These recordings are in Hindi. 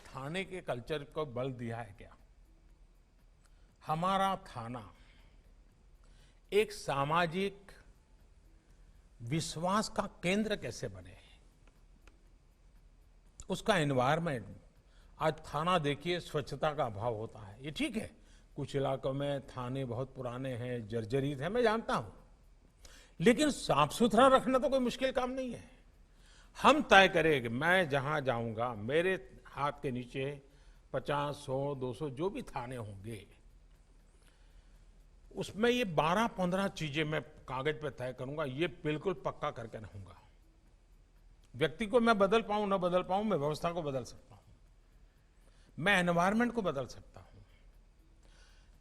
थाने के कल्चर को बल दिया है क्या? हमारा थाना एक सामाजिक विश्वास का केंद्र कैसे बने, उसका एनवायरनमेंट। आज थाना देखिए, स्वच्छता का अभाव होता है, ये ठीक है। कुछ इलाकों में थाने बहुत पुराने हैं, जर्जरित हैं, मैं जानता हूं, लेकिन साफ सुथरा रखना तो कोई मुश्किल काम नहीं है। हम तय करें कि मैं जहां जाऊंगा मेरे हाथ के नीचे 50, 100, 200 जो भी थाने होंगे, उसमें ये 12-15 चीजें मैं कागज पे तय करूंगा, ये बिल्कुल पक्का करके रहूंगा। व्यक्ति को मैं बदल पाऊं ना बदल पाऊं, मैं व्यवस्था को बदल सकता हूं, मैं एनवायरनमेंट को बदल सकता हूं।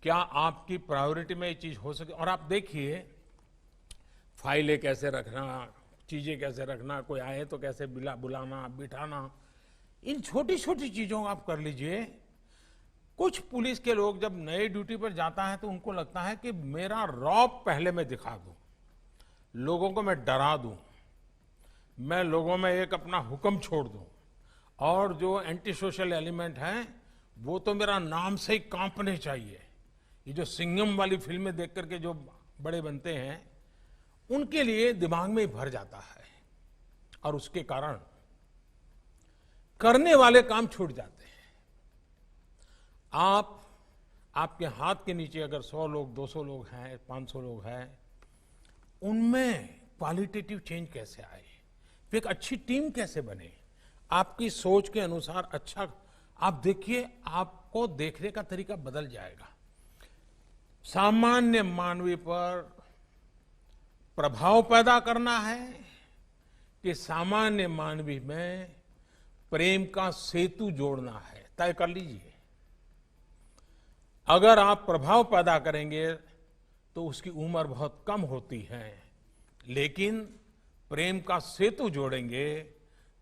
क्या आपकी प्रायोरिटी में ये चीज हो सके? और आप देखिए, फाइलें कैसे रखना, चीजें कैसे रखना, कोई आए तो कैसे बुलाना, बिठाना, इन छोटी छोटी चीजों को आप कर लीजिए। कुछ पुलिस के लोग जब नए ड्यूटी पर जाता है तो उनको लगता है कि मेरा रौब पहले मैं दिखा दूं, लोगों को मैं डरा दूं, मैं लोगों में एक अपना हुक्म छोड़ दूं, और जो एंटी सोशल एलिमेंट हैं वो तो मेरा नाम से ही कांपने चाहिए। ये जो सिंघम वाली फिल्में देख करके जो बड़े बनते हैं, उनके लिए दिमाग में ही भर जाता है, और उसके कारण करने वाले काम छूट जाते हैं। आपके हाथ के नीचे अगर 100 लोग, 200 लोग हैं, 500 लोग हैं, उनमें क्वालिटेटिव चेंज कैसे आए, फिर एक अच्छी टीम कैसे बने, आपकी सोच के अनुसार अच्छा, आप देखिए, आपको देखने का तरीका बदल जाएगा। सामान्य मानवीय पर प्रभाव पैदा करना है कि सामान्य मानवीय में प्रेम का सेतु जोड़ना है, तय कर लीजिए। अगर आप प्रभाव पैदा करेंगे तो उसकी उम्र बहुत कम होती है, लेकिन प्रेम का सेतु जोड़ेंगे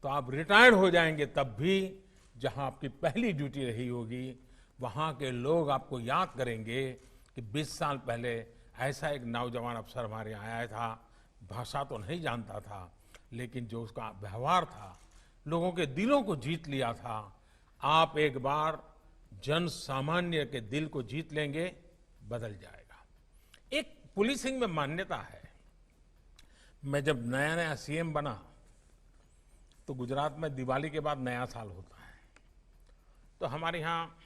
तो आप रिटायर्ड हो जाएंगे, तब भी जहां आपकी पहली ड्यूटी रही होगी वहां के लोग आपको याद करेंगे कि 20 साल पहले ऐसा एक नौजवान अफसर हमारे यहाँ आया था, भाषा तो नहीं जानता था, लेकिन जो उसका व्यवहार था, लोगों के दिलों को जीत लिया था। आप एक बार जन सामान्य के दिल को जीत लेंगे, बदल जाएगा। एक पुलिसिंग में मान्यता है, मैं जब नया नया सीएम बना तो गुजरात में दिवाली के बाद नया साल होता है, तो हमारे यहाँ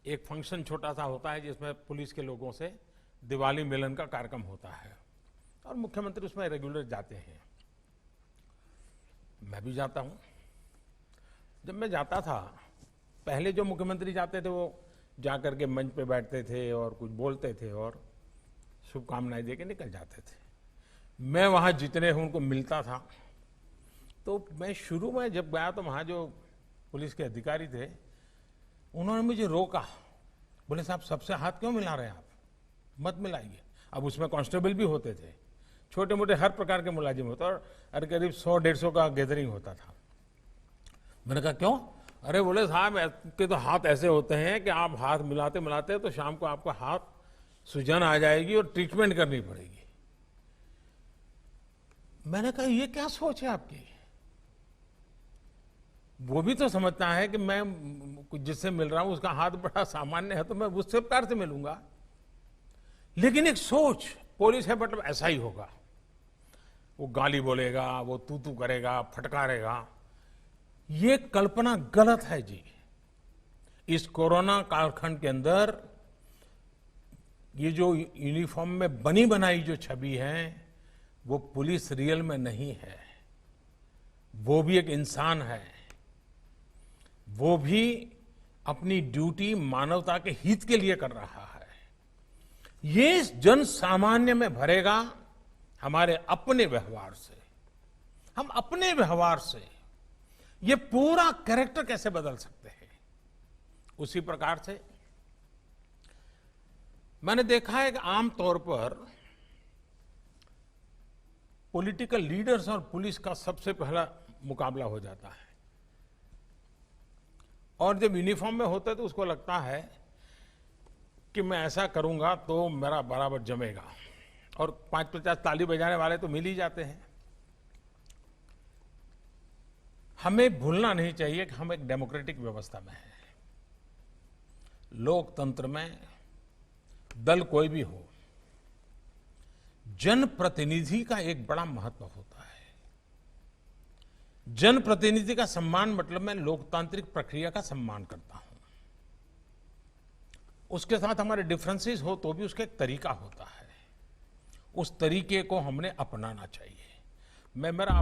एक फंक्शन छोटा सा होता है जिसमें पुलिस के लोगों से दिवाली मिलन का कार्यक्रम होता है, और मुख्यमंत्री उसमें रेगुलर जाते हैं, मैं भी जाता हूं। जब मैं जाता था, पहले जो मुख्यमंत्री जाते थे वो जाकर के मंच पे बैठते थे और कुछ बोलते थे और शुभकामनाएं देके निकल जाते थे। मैं वहां जितने हूं उनको मिलता था, तो मैं शुरू में जब गया तो वहां जो पुलिस के अधिकारी थे उन्होंने मुझे रोका, बोले साहब सबसे हाथ क्यों मिला रहे हैं आप, मत मिलाइए। अब उसमें कांस्टेबल भी होते थे, छोटे मोटे हर प्रकार के मुलाजिम होते, और करीब 100-150 का गैदरिंग होता था। मैंने कहा क्यों? अरे बोले साहब के तो हाथ ऐसे होते हैं कि आप हाथ मिलाते मिलाते तो शाम को आपका हाथ सूजन आ जाएगी और ट्रीटमेंट करनी पड़ेगी। मैंने कहा ये क्या सोच है आपकी? वो भी तो समझता है कि मैं जिससे मिल रहा हूं उसका हाथ बड़ा सामान्य है तो मैं उससे प्यार से मिलूंगा, लेकिन एक सोच, पुलिस है मतलब ऐसा ही होगा, वो गाली बोलेगा, वो तू तू करेगा, फटकारेगा, ये कल्पना गलत है जी। इस कोरोना कालखंड के अंदर ये जो यूनिफॉर्म में बनी बनाई जो छवि है वो पुलिस रियल में नहीं है, वो भी एक इंसान है, वो भी अपनी ड्यूटी मानवता के हित के लिए कर रहा है। ये जन सामान्य में भरेगा हमारे अपने व्यवहार से। हम अपने व्यवहार से ये पूरा कैरेक्टर कैसे बदल सकते हैं? उसी प्रकार से मैंने देखा है कि आमतौर पर पॉलिटिकल लीडर्स और पुलिस का सबसे पहला मुकाबला हो जाता है, और जब यूनिफॉर्म में होता है तो उसको लगता है कि मैं ऐसा करूंगा तो मेरा बराबर जमेगा, और 5-50 ताली बजाने वाले तो मिल ही जाते हैं। हमें भूलना नहीं चाहिए कि हम एक डेमोक्रेटिक व्यवस्था में हैं। लोकतंत्र में दल कोई भी हो, जनप्रतिनिधि का एक बड़ा महत्व होता है। जनप्रतिनिधि का सम्मान मतलब मैं लोकतांत्रिक प्रक्रिया का सम्मान करता हूं। उसके साथ हमारे डिफरेंसेस हो तो भी उसका एक तरीका होता है, उस तरीके को हमने अपनाना चाहिए। मैं मेरा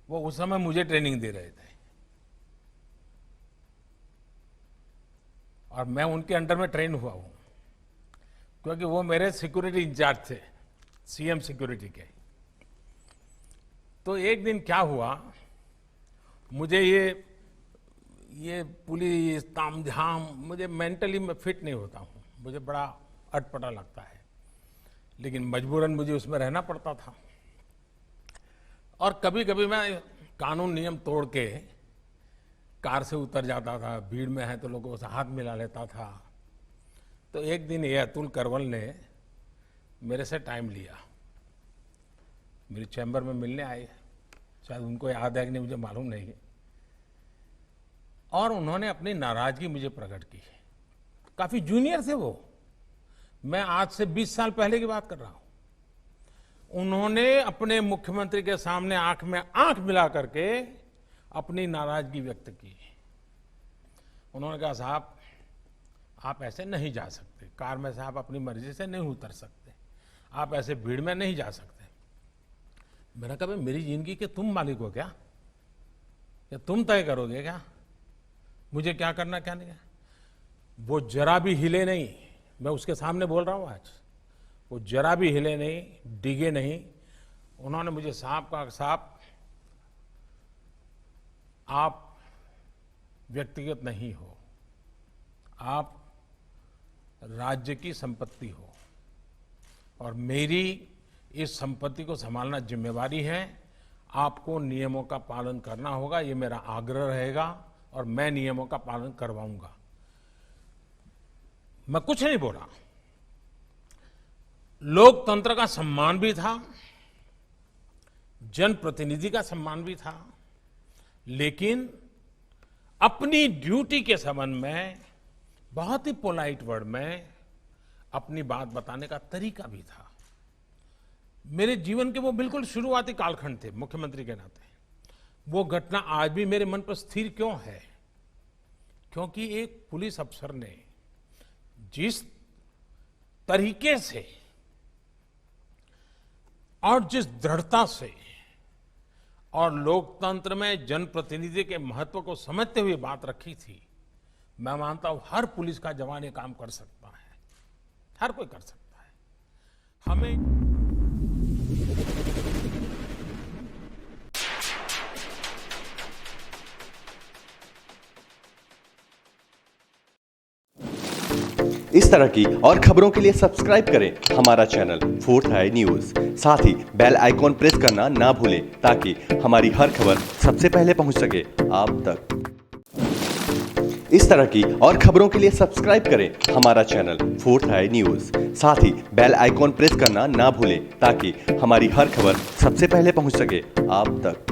वो उस समय मुझे ट्रेनिंग दे रहे थे और मैं उनके अंडर में ट्रेन हुआ हूं, क्योंकि वो मेरे सिक्योरिटी इंचार्ज थे, सीएम सिक्योरिटी के। तो एक दिन क्या हुआ, मुझे ये पुलिस तामझाम, मुझे मेंटली मैं फिट नहीं होता हूं, मुझे बड़ा अटपटा लगता है, लेकिन मजबूरन मुझे उसमें रहना पड़ता था। और कभी कभी मैं कानून नियम तोड़ के कार से उतर जाता था, भीड़ में है तो लोगों से हाथ मिला लेता था। तो एक दिन ये अतुल करवल ने मेरे से टाइम लिया, मेरी चैम्बर में मिलने आए, शायद उनको याद है कि नहीं मुझे मालूम नहीं, और उन्होंने अपनी नाराजगी मुझे प्रकट की। काफी जूनियर थे वो, मैं आज से 20 साल पहले की बात कर रहा हूं। उन्होंने अपने मुख्यमंत्री के सामने आंख में आंख मिला करके अपनी नाराजगी व्यक्त की। उन्होंने कहा, साहब आप ऐसे नहीं जा सकते, कार में से आप अपनी मर्जी से नहीं उतर सकते, आप ऐसे भीड़ में नहीं जा सकते। मैंने कहा, मेरी जिंदगी के तुम मालिक हो क्या, या तुम तय करोगे क्या मुझे क्या करना क्या नहीं? वो जरा भी हिले नहीं, मैं उसके सामने बोल रहा हूं आज, वो जरा भी हिले नहीं, डिगे नहीं। उन्होंने मुझे साहब कहा, साहब आप व्यक्तिगत नहीं हो, आप राज्य की संपत्ति हो और मेरी इस संपत्ति को संभालना जिम्मेवारी है। आपको नियमों का पालन करना होगा, ये मेरा आग्रह रहेगा और मैं नियमों का पालन करवाऊंगा। मैं कुछ नहीं बोला। लोकतंत्र का सम्मान भी था, जनप्रतिनिधि का सम्मान भी था, लेकिन अपनी ड्यूटी के संबंध में बहुत ही पोलाइट वर्ड में अपनी बात बताने का तरीका भी था। मेरे जीवन के वो बिल्कुल शुरुआती कालखंड थे मुख्यमंत्री के नाते। वो घटना आज भी मेरे मन पर स्थिर क्यों है? क्योंकि एक पुलिस अफसर ने जिस तरीके से और जिस दृढ़ता से और लोकतंत्र में जनप्रतिनिधि के महत्व को समझते हुए बात रखी थी, मैं मानता हूं हर पुलिस का जवान ये काम कर सकता है, हर कोई कर सकता है। हमें इस तरह की और खबरों के लिए सब्सक्राइब करें हमारा चैनल फोर्थ आई न्यूज। साथ ही बेल आइकॉन प्रेस करना ना भूलें ताकि हमारी हर खबर सबसे पहले पहुंच सके आप तक। इस तरह की और खबरों के लिए सब्सक्राइब करें हमारा चैनल फोर्थ आई न्यूज। साथ ही बेल आइकॉन प्रेस करना ना भूलें ताकि हमारी हर खबर सबसे पहले पहुंच सके आप तक।